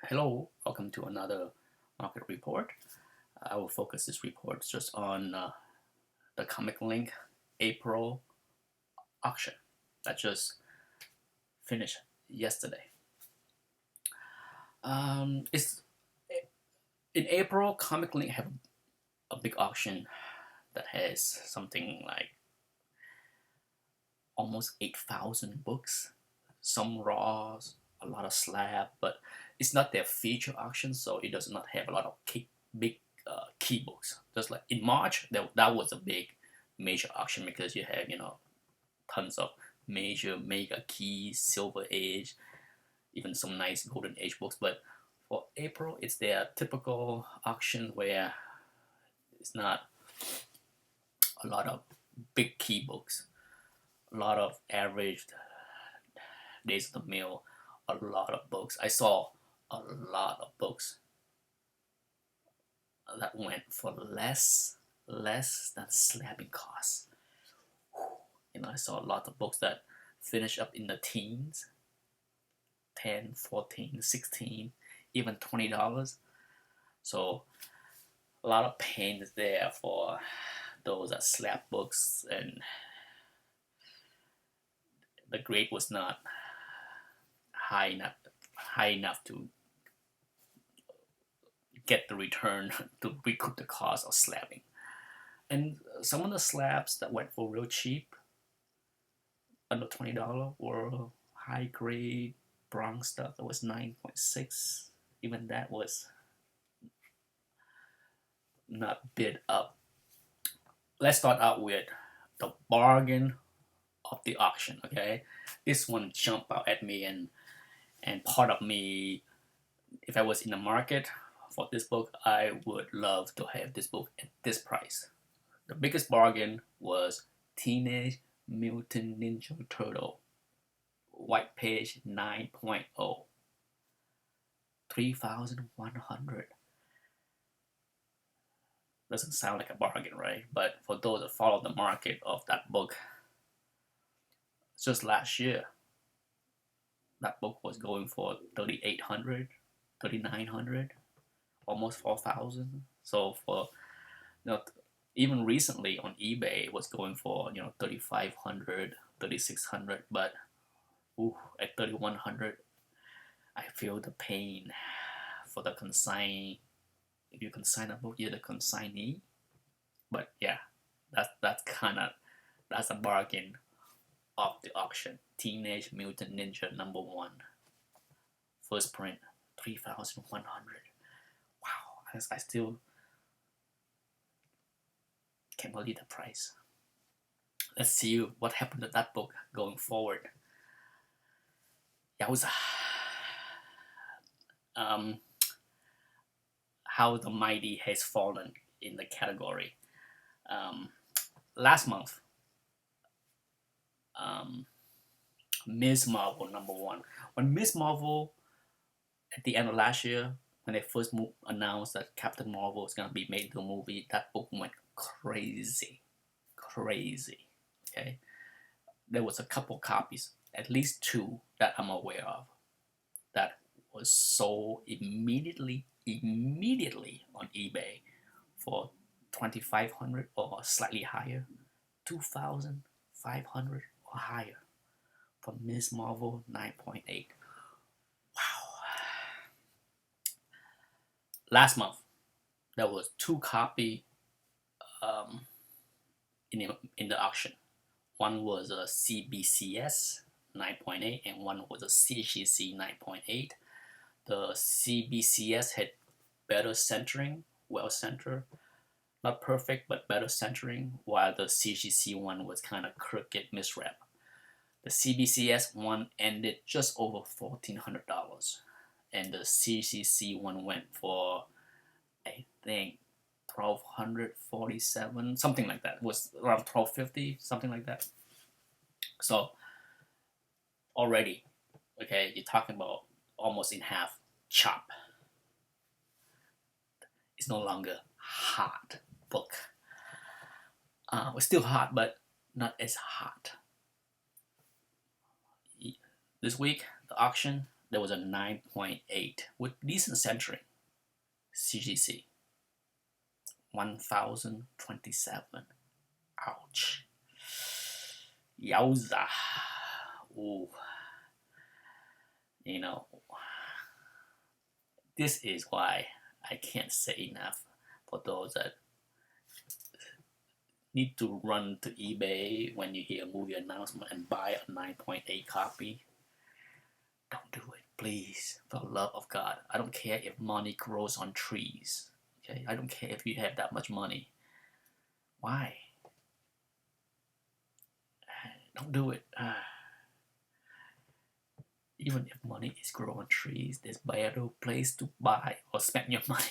Hello, welcome to another market report. I will focus this report just on the ComicLink April auction that just finished yesterday. It's in April. ComicLink have a big auction that has something like almost 8,000 books, some raws, a lot of slab, but it's not their feature auction, so it does not have a lot of big key books. Just like in March, that was a big major auction because you have tons of major mega keys, Silver Age, even some nice Golden Age books. But for April, it's their typical auction where it's not a lot of big key books, a lot of average days of the mill, a lot of books. I saw a lot of books that went for less than slabbing costs. I saw a lot of books that finished up in the teens, 10, 14, 16, even $20. So a lot of pain is there for those that slab books, and the grade was not high enough to get the return to recoup the cost of slabbing. And some of the slabs that went for real cheap, under $20, were high grade brown stuff that was 9.6. Even that was not bid up. Let's start out with the bargain of the auction. Okay, this one jumped out at me, and part of me, if I was in the market for this book, I would love to have this book at this price. The biggest bargain was Teenage Mutant Ninja Turtle White Page 9.0, 3,100. Doesn't sound like a bargain, right? But for those that follow the market of that book, just last year, that book was going for 3,800, 3,900, almost 4,000. So for even recently on eBay, it was going for 3,500, 3,600. But at 3,100, I feel the pain for the consign. If you consign a book, you're the consignee. But yeah, that's a bargain of the auction. Teenage Mutant Ninja #1, first print, 3,100. Wow, I still can't believe the price. Let's see what happened to that book going forward. Yowza. How the mighty has fallen in the category. Last month, Ms. Marvel #1. When Ms. Marvel, at the end of last year, when they first announced that Captain Marvel is gonna be made into a movie, that book went crazy. Okay, there was a couple copies, at least 2 that I'm aware of, that was sold immediately on eBay for 2,500 or slightly higher, 2,500 or higher for Ms. Marvel 9.8. Wow. Last month, there was 2 copies in the auction. One was a CBCS 9.8 and one was a CGC 9.8. The CBCS had better centering, well centered, not perfect but better centering, while the CGC one was kind of crooked, misrep. The CBCS one ended just over $1,400, and the CGC one went for, I think, 1,247, something like that. It was around 1,250, something like that. So already, okay, you're talking about almost in half chop. It's no longer hot book. It's still hot, but not as hot. This week, the auction, there was a 9.8 with decent centering. CGC 1027. Ouch. Yowza. Ooh. You know, this is why I can't say enough for those that need to run to eBay when you hear a movie announcement and buy a 9.8 copy. Don't do it, please, for the love of God. I don't care if money grows on trees. Okay, I don't care if you have that much money. Why? Don't do it. Even if money is growing on trees, there's better place to buy or spend your money.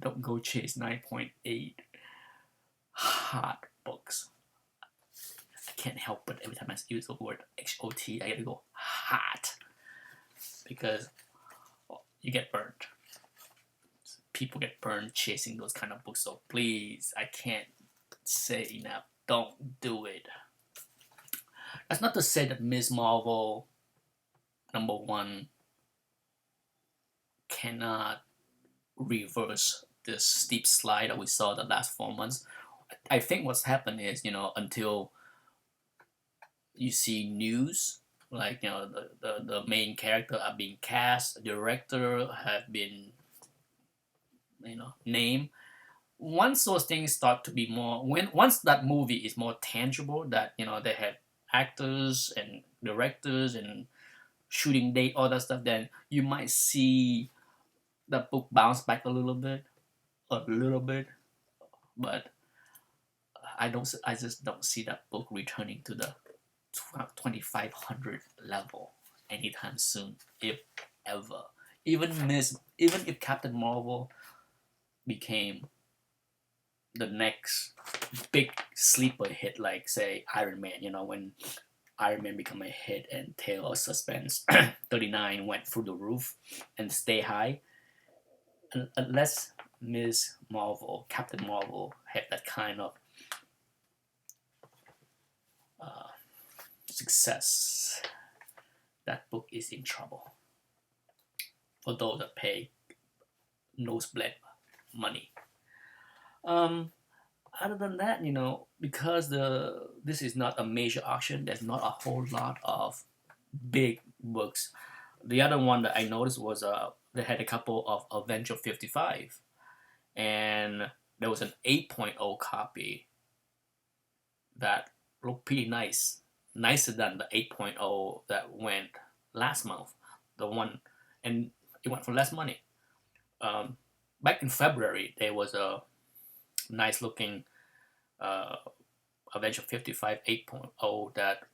Don't go chase 9.8 hard books. I can't help but every time I use the word HOT, I gotta go hot because you get burnt. People get burned chasing those kind of books. So please, I can't say enough. Don't do it. That's not to say that Ms. Marvel #1 cannot reverse this steep slide that we saw the last 4 months. I think what's happened is, until you see news, like, the main character are being cast, director have been, named. Once those things start to be once that movie is more tangible, that, they have actors and directors and shooting date, all that stuff, then you might see the book bounce back a little bit, but I just don't see that book returning to the 2,500 level anytime soon, if ever. Even if Captain Marvel became the next big sleeper hit, like say Iron Man, when Iron Man become a hit and Tale of Suspense 39 went through the roof and stay high, unless Captain Marvel had that kind of success, that book is in trouble. For those that pay nosebleed money. Other than that, because this is not a major auction, there's not a whole lot of big books. The other one that I noticed was they had a couple of Avengers 55, and there was an 8.0 copy that looked pretty nice, nicer than the 8.0 that went last month. And it went for less money. Back in February, there was a nice looking Avengers 55 8.0 that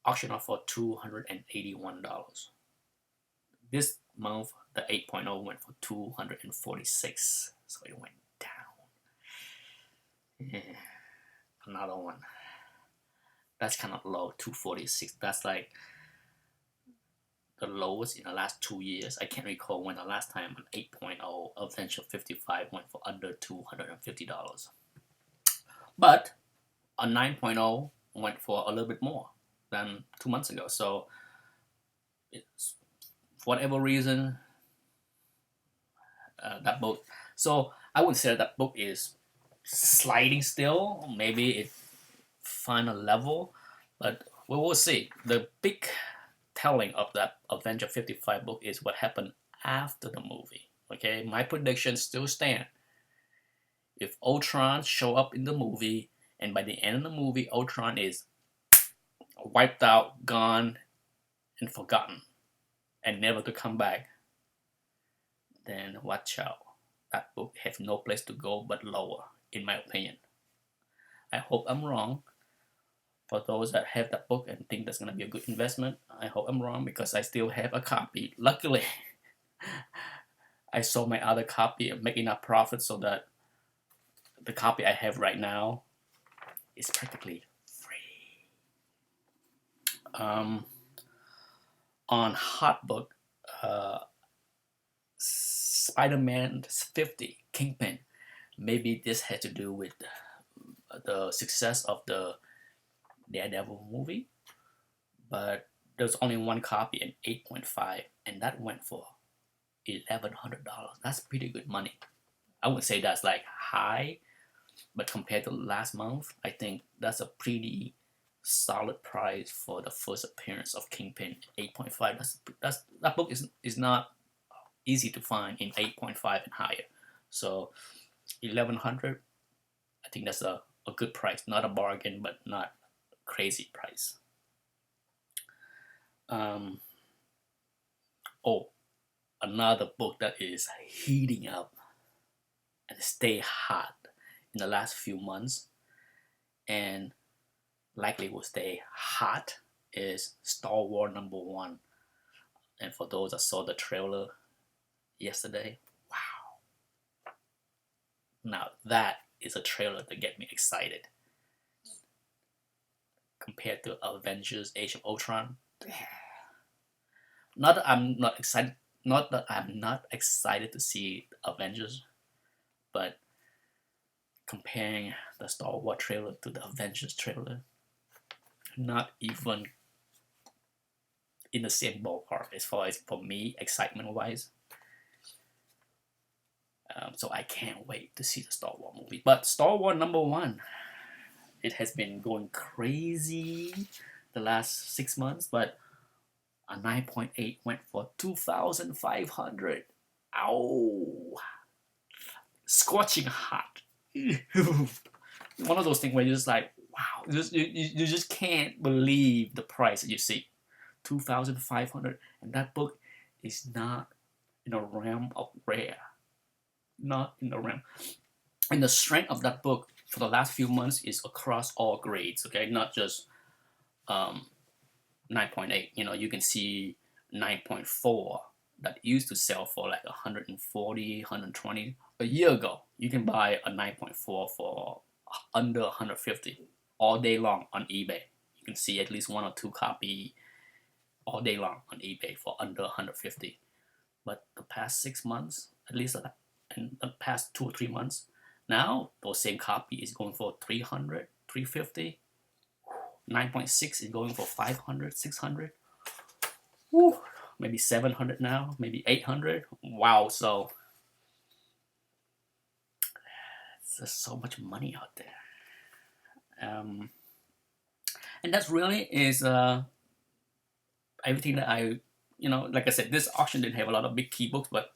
auctioned off for $281. This month, the 8.0 went for $246, so it went down. Yeah. Another one. That's kind of low, 246. That's like the lowest in the last 2 years. I can't recall when the last time an 8.0 Avengers 55 went for under $250. But a 9.0 went for a little bit more than 2 months ago. So, for whatever reason, that book. So I would say that book is sliding still. Maybe it find a level, but we will see. The big telling of that Avenger 55 book is what happened after the movie. Okay, my predictions still stand. If Ultron show up in the movie, and by the end of the movie, Ultron is wiped out, gone, and forgotten, and never to come back, then watch out. That book has no place to go but lower, in my opinion. I hope I'm wrong. For those that have that book and think that's going to be a good investment, I hope I'm wrong because I still have a copy. Luckily, I sold my other copy and make enough profit so that the copy I have right now is practically free. On hot book, Spider-Man 50, Kingpin. Maybe this had to do with the success of the Daredevil movie, but there's only one copy in 8.5, and that went for $1,100. That's pretty good money. I would say that's like high, but compared to last month, I think that's a pretty solid price for the first appearance of Kingpin. 8.5. That book is not easy to find in 8.5 and higher. So 1,100, I think that's a good price. Not a bargain, but not a crazy price. Oh, another book that is heating up and stay hot in the last few months, and likely will stay hot, is Star Wars #1. And for those that saw the trailer yesterday, wow. Now that is a trailer to get me excited. Compared to Avengers Age of Ultron, not that I'm not excited to see Avengers, but comparing the Star Wars trailer to the Avengers trailer, not even in the same ballpark as far as for me, excitement wise. So I can't wait to see the Star Wars movie. But Star Wars #1, it has been going crazy the last 6 months, but a 9.8 went for 2,500. Ow! Scorching hot. One of those things where you're just like, wow, you just can't believe the price that you see. 2,500, and that book is not in the realm of rare. Not in the realm. And the strength of that book for the last few months is across all grades, okay? Not just 9.8. You know, you can see 9.4 that used to sell for like 140, 120 a year ago. You can buy a 9.4 for under 150 all day long on eBay. You can see at least 1 or 2 copy all day long on eBay for under 150. But the past 6 months, at least in the past 2 or 3 months, now those same copy is going for 300, 350. 9.6 is going for 500, 600. Woo, maybe 700 now, maybe 800. Wow, so there's so much money out there. And that's really is everything that I, like I said, this auction didn't have a lot of big key books, but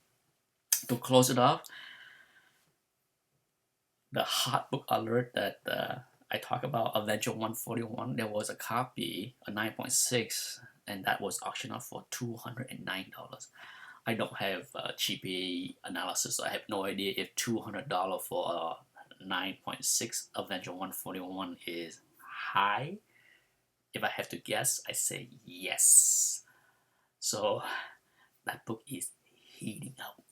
to close it off, the hot book alert that I talk about, Avenger 141, there was a copy, a 9.6, and that was auctioned off for $209. I don't have GPA analysis, so I have no idea if $200 for a 9.6 Avenger 141 is high. If I have to guess, I say yes. So that book is heating up.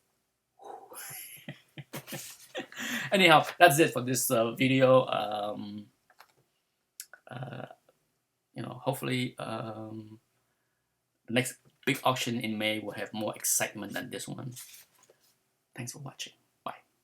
Anyhow, that's it for this video. Hopefully the next big auction in May will have more excitement than this one. Thanks for watching.